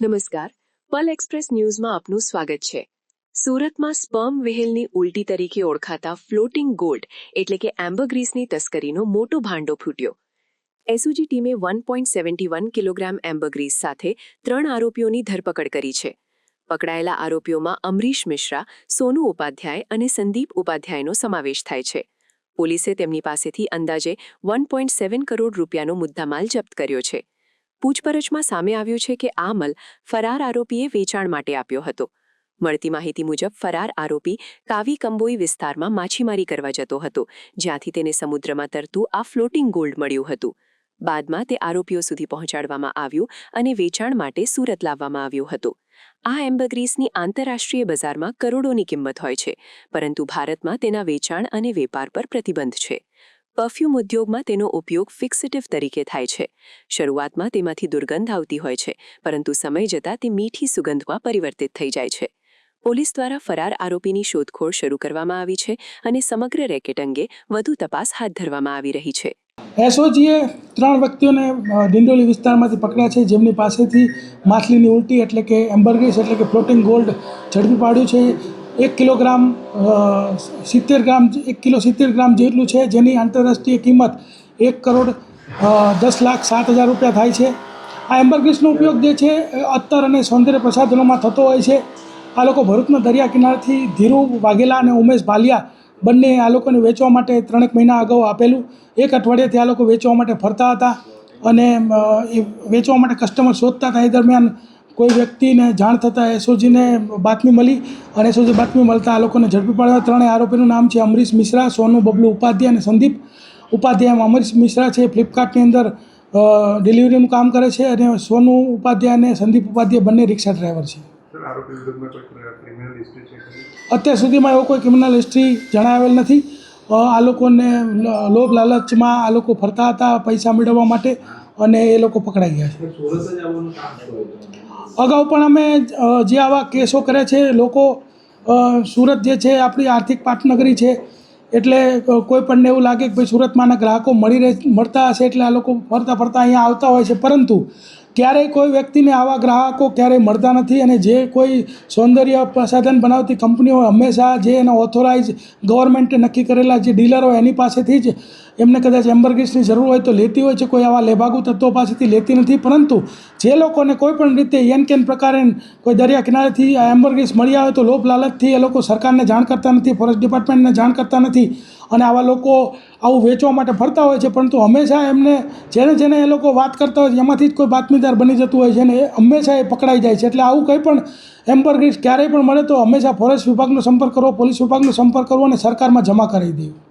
નમસ્કાર, પલ એક્સપ્રેસ ન્યૂઝમાં આપનું સ્વાગત છે. સુરતમાં સ્પર્મ વ્હેલની ઉલટી તરીકે ઓળખાતા ફ્લોટિંગ ગોલ્ડ એટલે કે એમ્બરગ્રીસની તસ્કરીનો મોટો ભાંડો ફૂટ્યો. એસઓજી ટીમે 1.71 કિલોગ્રામ એમ્બરગ્રીસ સાથે 3 આરોપીઓની ધરપકડ કરી છે. પકડાયેલા આરોપીઓમાં અમરીશ મિશ્રા, સોનુ ઉપાધ્યાય અને સંદીપ ઉપાધ્યાયનો સમાવેશ થાય છે. પોલીસે તેમની પાસેથી અંદાજે 1.7 કરોડ રૂપિયાનો મુદ્દામાલ જપ્ત કર્યો છે. પૂછપરછમાં સામે આવ્યું છે કે આ માલ ફરાર આરોપીએ વેચાણ માટે આપ્યો હતો. મળતી માહિતી મુજબ ફરાર આરોપી કાવી કંબોઈ વિસ્તારમાં માછીમારી કરવા જતો હતો, જ્યાંથી તેને સમુદ્રમાં તરતું આ ફ્લોટિંગ ગોલ્ડ મળ્યું હતું. બાદમાં તે આરોપીઓ સુધી પહોંચાડવામાં આવ્યું અને વેચાણ માટે સુરત લાવવામાં આવ્યું હતું. આ એમ્બરગ્રીસની આંતરરાષ્ટ્રીય બજારમાં કરોડોની કિંમત હોય છે, પરંતુ ભારતમાં તેના વેચાણ અને વેપાર પર પ્રતિબંધ છે. પરફ્યુમ ઉદ્યોગમાં તેનો ઉપયોગ ફિક્સેટિવ તરીકે થાય છે. શરૂઆતમાં તેમાંથી દુર્ગંધ આવતી હોય છે, પરંતુ સમય જતાં તે મીઠી સુગંધમાં પરિવર્તિત થઈ જાય છે. પોલીસ દ્વારા ફરાર આરોપીની શોધખોળ શરૂ કરવામાં આવી છે અને સમગ્ર રેકેટ અંગે વધુ તપાસ હાથ ધરવામાં આવી રહી છે. એસઓજીએ 3 વ્યક્તિઓને ડિંડોલી વિસ્તારમાંથી પકડ્યા છે, જેમની પાસેથી માછલીની ઉલટી એટલે કે એમ્બરગ્રીસ એટલે કે ફ્લોટિંગ ગોલ્ડ ઝડપી પાડ્યું છે. 1 કિલોગ્રામ 70 ગ્રામ 1 કિલો 70 ગ્રામ જેટલું છે, જેની આંતરરાષ્ટ્રીય કિંમત 1 કરોડ 10,07,000 રૂપિયા થાય છે. આ એમ્બરગ્રીસનો ઉપયોગ જે છે અત્તર અને સૌંદર્ય પ્રસાધનોમાં થતો હોય છે. આ લોકો ભરૂચના દરિયા કિનારેથી ધીરુ વાઘેલા અને ઉમેશ ભાલિયા બંને આ લોકોને વેચવા માટે 3 મહિના અગાઉ આપેલું. 1 અઠવાડિયાથી આ લોકો વેચવા માટે ફરતા હતા અને એ વેચવા માટે કસ્ટમર શોધતા હતા. એ દરમિયાન કોઈ વ્યક્તિને જાણ થતાં એસઓજીને બાતમી મળી અને એસઓજી બાતમી મળતા આ લોકોને ઝડપી પાડ્યા. 3 આરોપીનું નામ છે અમરીશ મિશ્રા, સોનુ બબલુ ઉપાધ્યાય અને સંદીપ ઉપાધ્યાય. અમરીશ મિશ્રા છે ફ્લિપકાર્ટની અંદર ડિલિવરીનું કામ કરે છે અને સોનુ ઉપાધ્યાય અને સંદીપ ઉપાધ્યાય બંને રિક્ષા ડ્રાઈવર છે. અત્યાર સુધીમાં એવો કોઈ ક્રિમિનલ હિસ્ટ્રી જણાવેલ નથી. આ લોકોને લોભ લાલચમાં આ લોકો ફરતા હતા પૈસા મેળવવા માટે અને એ લોકો પકડાઈ ગયા છે. અગાઉ પણ અમે જે આવા કેસો કરે છે, લોકો સુરત જે છે આપણી આર્થિક પાટનગરી છે, એટલે કોઈ પણને એવું લાગે કે ભાઈ સુરતમાંના ગ્રાહકો મળતા હશે એટલે આ લોકો ફરતા અહીંયા આવતા હોય છે, પરંતુ ક્યારેય કોઈ વ્યક્તિને આવા ગ્રાહકો ક્યારેય મળતા નથી. અને જે કોઈ સૌંદર્ય પ્રસાધન બનાવતી કંપનીઓ હંમેશા જે એના ઓથોરાઇઝ ગવર્મેન્ટે નક્કી કરેલા જે ડીલરો એની પાસેથી જ એમને કદાચ એમ્બરગ્રીસની જરૂર હોય તો લેતી હોય છે. કોઈ આવા લેભાગુ તત્વો પાસેથી લેતી નથી. પરંતુ જે લોકોને કોઈ પણ રીતે એન કેન પ્રકારે કોઈ દરિયા કિનારેથી આ એમ્બરગ્રીસ મળી આવે તો લોભ લાલચથી એ લોકો સરકારને જાણ કરતા નથી, ફોરેસ્ટ ડિપાર્ટમેન્ટને જાણ કરતા નથી અને આવા લોકો આવું વેચવા માટે ફરતા હોય છે. પરંતુ હંમેશા એમને જેને એ લોકો વાત કરતા હોય છે એમાંથી જ કોઈ બાતમીદાર બની જતું હોય છે અને એ હંમેશા એ પકડાઈ જાય છે. એટલે આવું કંઈ પણ એમ્બરગ્રીસ ક્યારેય પણ મળે તો હંમેશા ફોરેસ્ટ વિભાગનો સંપર્ક કરવો, પોલીસ વિભાગનો સંપર્ક કરવો અને સરકારમાં જમા કરાવી દેવું.